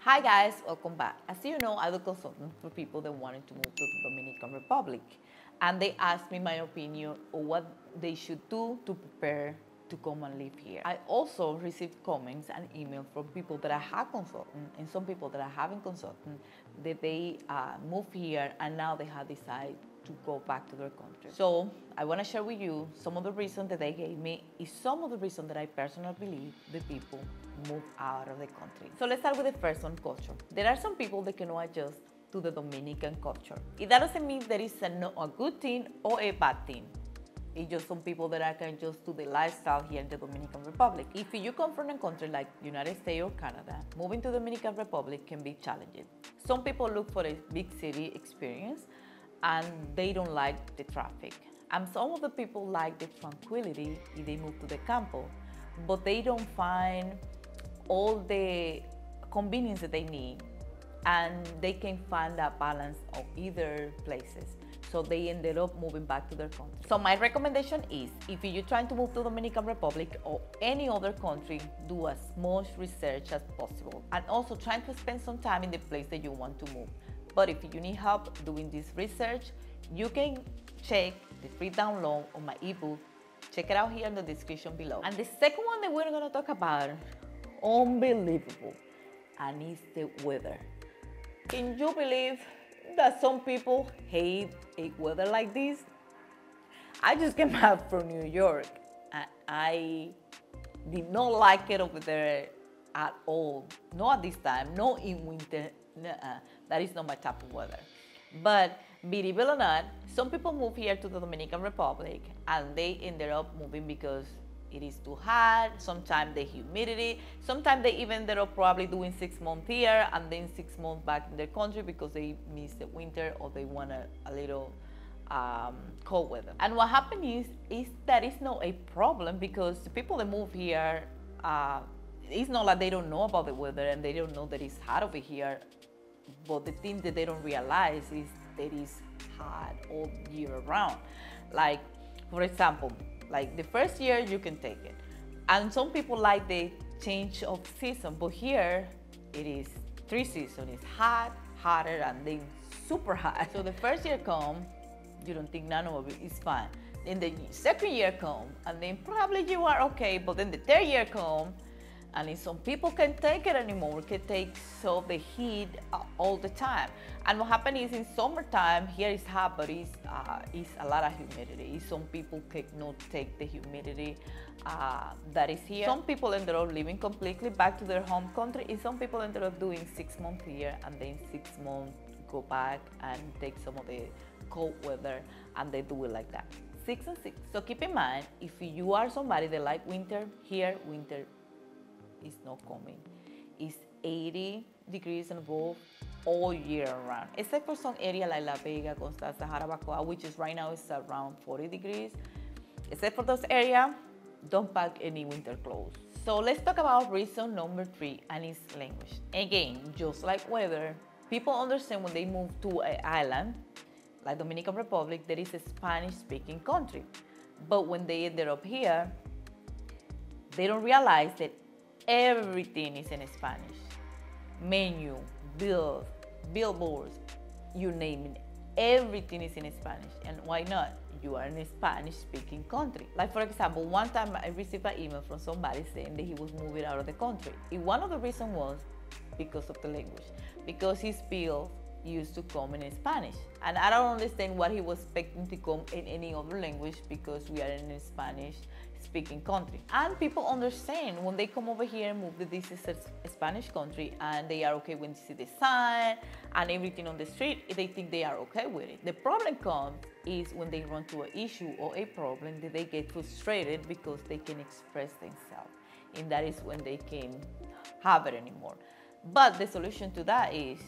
Hi guys, welcome back. As you know, I do consulting for people that wanted to move to the Dominican Republic. And they asked me my opinion on what they should do to prepare to come and live here. I also received comments and emails from people that I have consulted and some people that I haven't consulted that they moved here and now they have decided to go back to their country. So I want to share with you some of the reasons that they gave me is some of the reasons that I personally believe the people move out of the country. So let's start with the first one, culture. There are some people that cannot adjust to the Dominican culture. That doesn't mean that it's a good thing or a bad thing. It's just some people that can adjust to the lifestyle here in the Dominican Republic. If you come from a country like United States or Canada, moving to the Dominican Republic can be challenging. Some people look for a big city experience and they don't like the traffic. And some of the people like the tranquility if they move to the campo, but they don't find all the convenience that they need, and they can find that balance of either places. So they ended up moving back to their country. So my recommendation is, if you're trying to move to Dominican Republic or any other country, do as much research as possible. And also trying to spend some time in the place that you want to move. But if you need help doing this research, you can check the free download on my ebook. Check it out here in the description below. And the second one that we're gonna talk about, unbelievable, and it's the weather. Can you believe that some people hate a weather like this? I just came back from New York and I did not like it over there at all. Not at this time, not in winter. That is not my type of weather. But believe it or not, some people move here to the Dominican Republic and they ended up moving because it is too hot, sometimes the humidity, sometimes they even ended up probably doing 6 months here and then 6 months back in their country because they miss the winter or they want a little cold weather. And what happened is that it's not a problem because the people that move here, it's not like they don't know about the weather and they don't know that it's hot over here, but the thing that they don't realize is that it's hot all year round. Like, for example, like the first year you can take it. And some people like the change of season, but here it is 3 seasons. It's hot, hotter, and then super hot. So the first year come, you don't think none of it is fine. Then the second year come, and then probably you are okay, but then the third year come, and if some people can't take it anymore, can take so the heat all the time. And what happens is in summertime, here it's hot, but it's a lot of humidity. Some people cannot take the humidity that is here. Some people ended up living completely back to their home country, and some people ended up doing 6 months here and then 6 months go back and take some of the cold weather, and they do it like that. 6 and 6. So keep in mind, if you are somebody that like winter, here winter is not coming. It's 80 degrees and above all year round, except for some area like La Vega, Constanza, Jarabacoa, which is right now is around 40 degrees. Except for those areas, don't pack any winter clothes. So let's talk about reason number 3, and it's language. Again, just like weather, people understand when they move to an island, like Dominican Republic, that is a Spanish-speaking country. But when they ended up here, they don't realize that everything is in Spanish. Menu, bills, billboards, you name it, everything is in Spanish. And why not? You are in a Spanish-speaking country. Like for example, one time I received an email from somebody saying that he was moving out of the country. And one of the reasons was because of the language, because his bill used to come in Spanish. And I don't understand what he was expecting to come in any other language because we are in a Spanish-speaking country. And people understand when they come over here and move that this is a Spanish country and they are okay when they see the sign and everything on the street, they think they are okay with it. The problem comes is when they run to an issue or a problem that they get frustrated because they can express themselves. And that is when they can have it anymore. But the solution to that is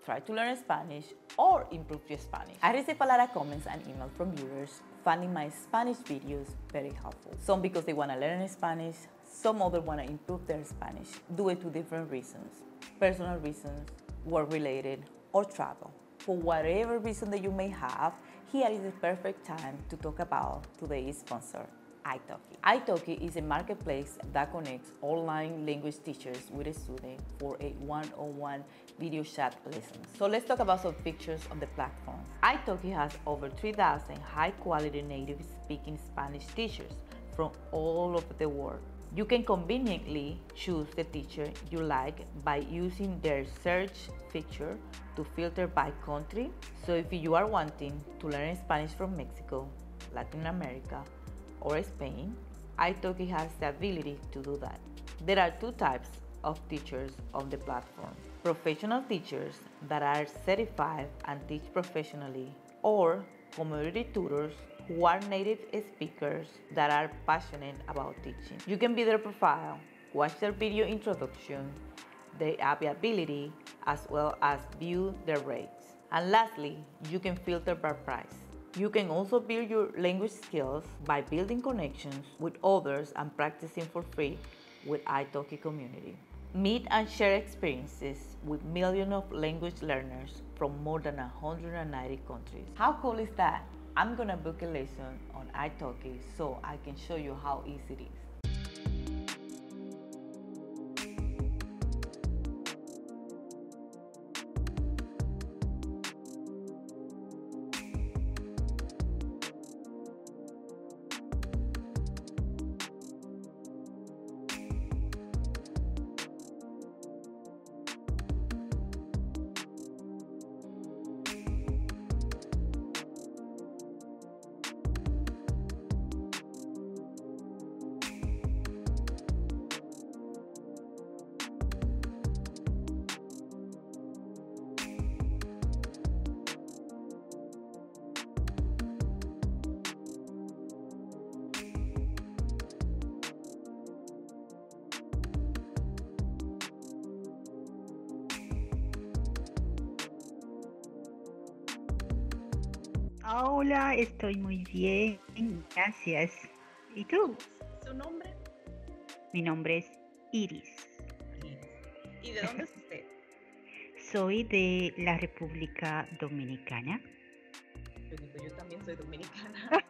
try to learn Spanish or improve your Spanish. I receive a lot of comments and emails from viewers finding my Spanish videos very helpful. Some because they want to learn Spanish, some others want to improve their Spanish. Do it to different reasons, personal reasons, work-related, or travel. For whatever reason that you may have, here is the perfect time to talk about today's sponsor, italki. Italki is a marketplace that connects online language teachers with a student for a one-on-one video chat lessons. So let's talk about some features of the platform. italki has over 3,000 high-quality native-speaking Spanish teachers from all over the world. You can conveniently choose the teacher you like by using their search feature to filter by country. So if you are wanting to learn Spanish from Mexico, Latin America, or Spain, italki has the ability to do that. There are two types of teachers on the platform: professional teachers that are certified and teach professionally, or community tutors who are native speakers that are passionate about teaching. You can view their profile, watch their video introduction, their availability, as well as view their rates. And lastly, you can filter by price. You can also build your language skills by building connections with others and practicing for free with italki community. Meet and share experiences with millions of language learners from more than 190 countries. How cool is that? I'm gonna book a lesson on italki so I can show you how easy it is. Hola, estoy muy bien, gracias. ¿Y tú? ¿Su nombre? Mi nombre es Iris. ¿Y de dónde es usted? Soy de la República Dominicana. Yo también soy dominicana.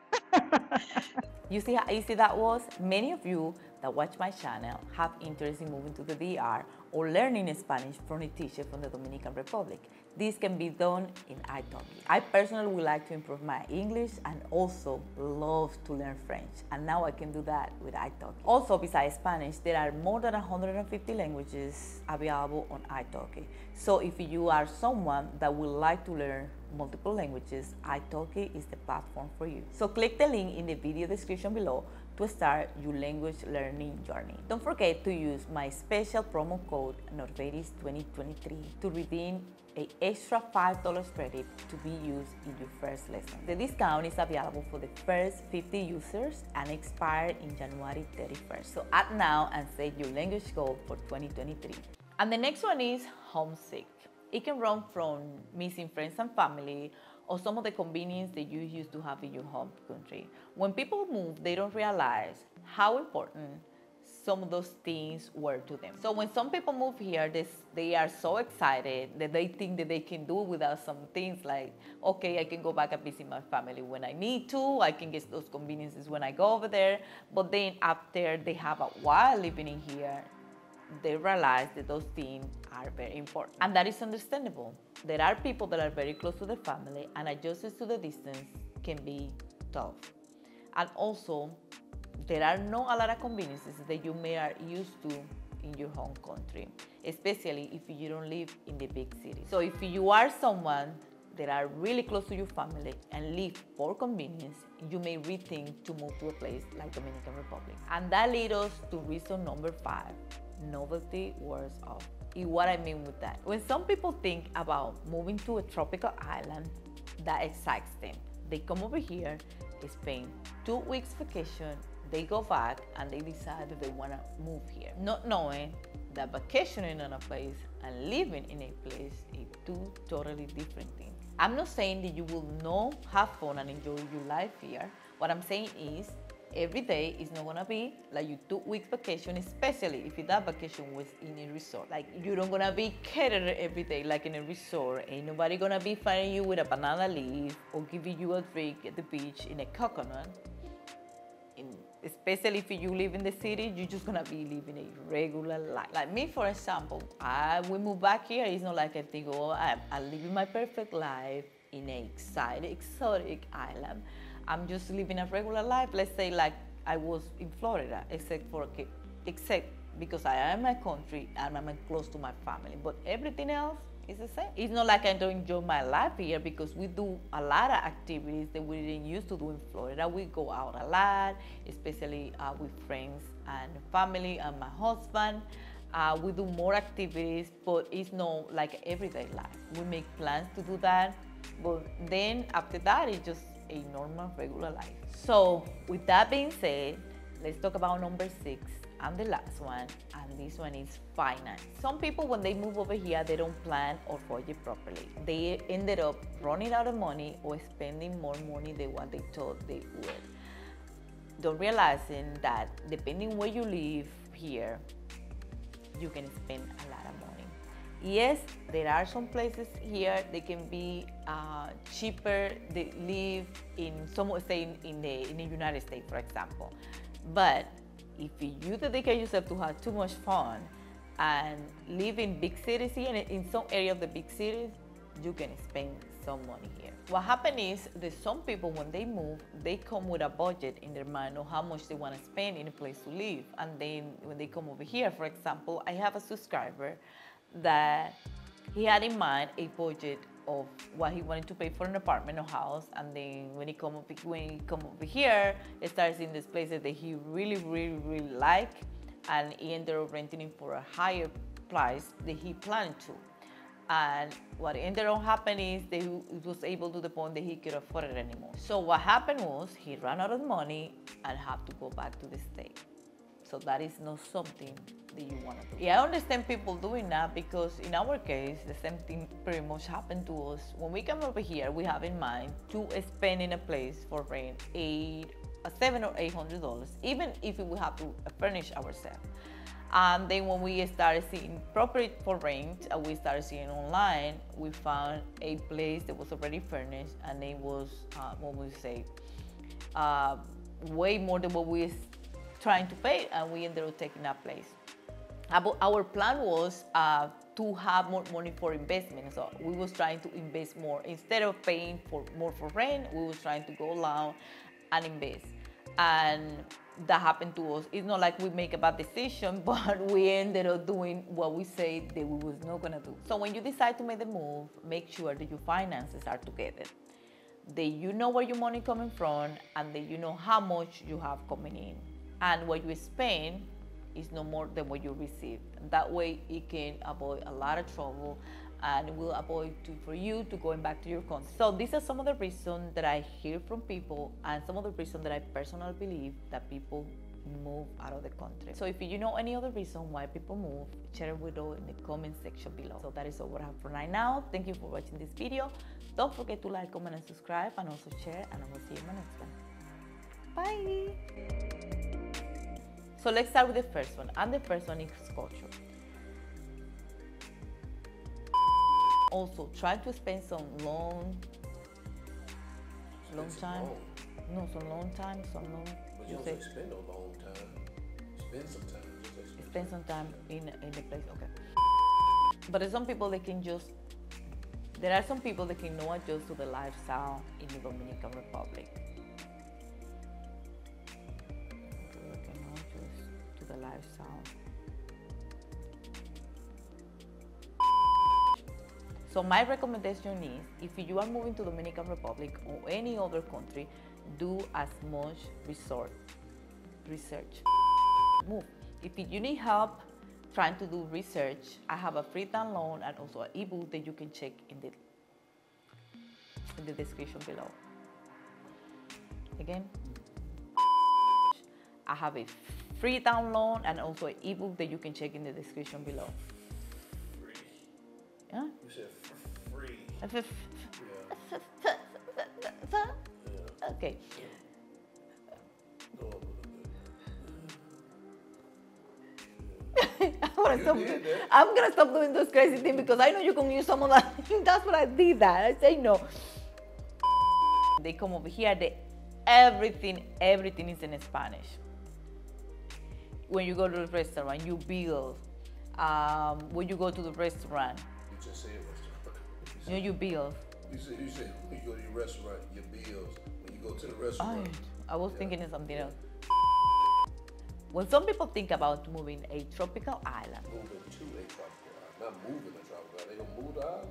You see how easy that was? Many of you that watch my channel have interest in moving to the DR or learning Spanish from a teacher from the Dominican Republic. This can be done in italki. I personally would like to improve my English and also love to learn French, and now I can do that with italki. Also, besides Spanish, there are more than 150 languages available on italki. So if you are someone that would like to learn multiple languages, italki is the platform for you. So click the link in the video description below to start your language learning journey. Don't forget to use my special promo code Norberis2023 to redeem an extra $5 credit to be used in your first lesson. The discount is available for the first 50 users and expires in January 31st. So act now and save your language goal for 2023. And the next one is homesick. It can run from missing friends and family or some of the convenience that you used to have in your home country. When people move, they don't realize how important some of those things were to them. So when some people move here, they are so excited that they think that they can do without some things like, okay, I can go back and visit my family when I need to, I can get those conveniences when I go over there, but then after they have a while living in here, they realize that those things are very important. And that is understandable. There are people that are very close to their family, and adjusting to the distance can be tough. And also, there are not a lot of conveniences that you may are used to in your home country, especially if you don't live in the big city. So if you are someone that are really close to your family and live for convenience, you may rethink to move to a place like Dominican Republic. And that leads us to reason number 5. Novelty wears off. And what I mean with that, when some people think about moving to a tropical island, that excites them. They come over here, they spend 2 weeks vacation, they go back and they decide that they want to move here, not knowing that vacationing in a place and living in a place is 2 totally different things. I'm not saying that you will not have fun and enjoy your life here. What I'm saying is every day is not gonna be like your 2 weeks vacation, especially if that vacation was in a resort. Like, you're not gonna be catered every day like in a resort. Ain't nobody gonna be finding you with a banana leaf or giving you a drink at the beach in a coconut. Especially if you live in the city, you're just gonna be living a regular life. Like me, for example, we moved back here. It's not like I think, oh, I'm living my perfect life in an exotic island. I'm just living a regular life. Let's say like I was in Florida, except because I am in my country and I'm close to my family. But everything else is the same. It's not like I don't enjoy my life here because we do a lot of activities that we didn't used to do in Florida. We go out a lot, especially with friends and family and my husband. We do more activities, but it's not like everyday life. We make plans to do that, but then after that, it's just a normal, regular life. So with that being said, let's talk about number 6 and the last one, and this one is finance. Some people, when they move over here, they don't plan or budget properly. They ended up running out of money or spending more money than what they thought they would. Don't realizing that depending where you live here, you can spend a lot of money. Yes, there are some places here they can be cheaper. They live in some, say in the United States, for example. But if you dedicate yourself to have too much fun and live in big cities here, and in some area of the big cities, you can spend some money here. What happens is that some people, when they move, they come with a budget in their mind of how much they want to spend in a place to live. And then when they come over here, for example, I have a subscriber that he had in mind a budget of what he wanted to pay for an apartment or house, and then when he come over here, he starts in these places that he really like, and he ended up renting it for a higher price than he planned to. And what ended up happening is that he was able to the point that he could afford it anymore. So what happened was he ran out of money and had to go back to the state. So that is not something that you want to do. Yeah, I understand people doing that because in our case, the same thing pretty much happened to us. When we come over here, we have in mind to spend in a place for rent $700 or $800, even if we have to furnish ourselves. And then when we started seeing property for rent, we started seeing online, we found a place that was already furnished, and it was, what would we say, way more than what we trying to pay, and we ended up taking that place. Our plan was to have more money for investment, so we was trying to invest more. Instead of paying more for rent, we was trying to go along and invest. And that happened to us. It's not like we make a bad decision, but we ended up doing what we said that we was not gonna do. So when you decide to make the move, make sure that your finances are together, that you know where your money coming from, and that you know how much you have coming in. And what you spend is no more than what you receive. That way it can avoid a lot of trouble, and it will avoid for you to going back to your country. So these are some of the reasons that I hear from people, and some of the reasons that I personally believe that people move out of the country. So if you know any other reason why people move, share it with us in the comment section below. So that is all what I have for right now. Thank you for watching this video. Don't forget to like, comment, and subscribe, and also share, and I will see you in my next one. Bye! So let's start with the first one, and the first one is culture. Also, try to spend some long time. No, some long time, some long. But you don't say spend a long time. Spend some time. Spend some time in the place. Okay. But there's some people that can just. There are some people that can not adjust to the lifestyle in the Dominican Republic. They cannot adjust to the lifestyle. So my recommendation is, if you are moving to Dominican Republic or any other country, do as much research. Move. If you need help trying to do research, I have a free download and also an ebook that you can check in the description below. Again, I have a free download and also an ebook that you can check in the description below. Yeah? You said free. Yeah. Okay. I'm gonna stop doing those crazy things because I know you can use some of that. That's what I did. That I say no. They come over here. Everything is in Spanish. when you go to the restaurant, you bill. When you go to the restaurant, You just said restaurant. you know, you bill. You said when you go to your restaurant, your bills. When you go to the restaurant. I was thinking of something else. When some people think about moving a tropical island, Moving to a tropical island. Not moving a tropical island. They gonna move the island?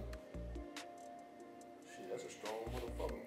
Shit, that's a strong motherfucker.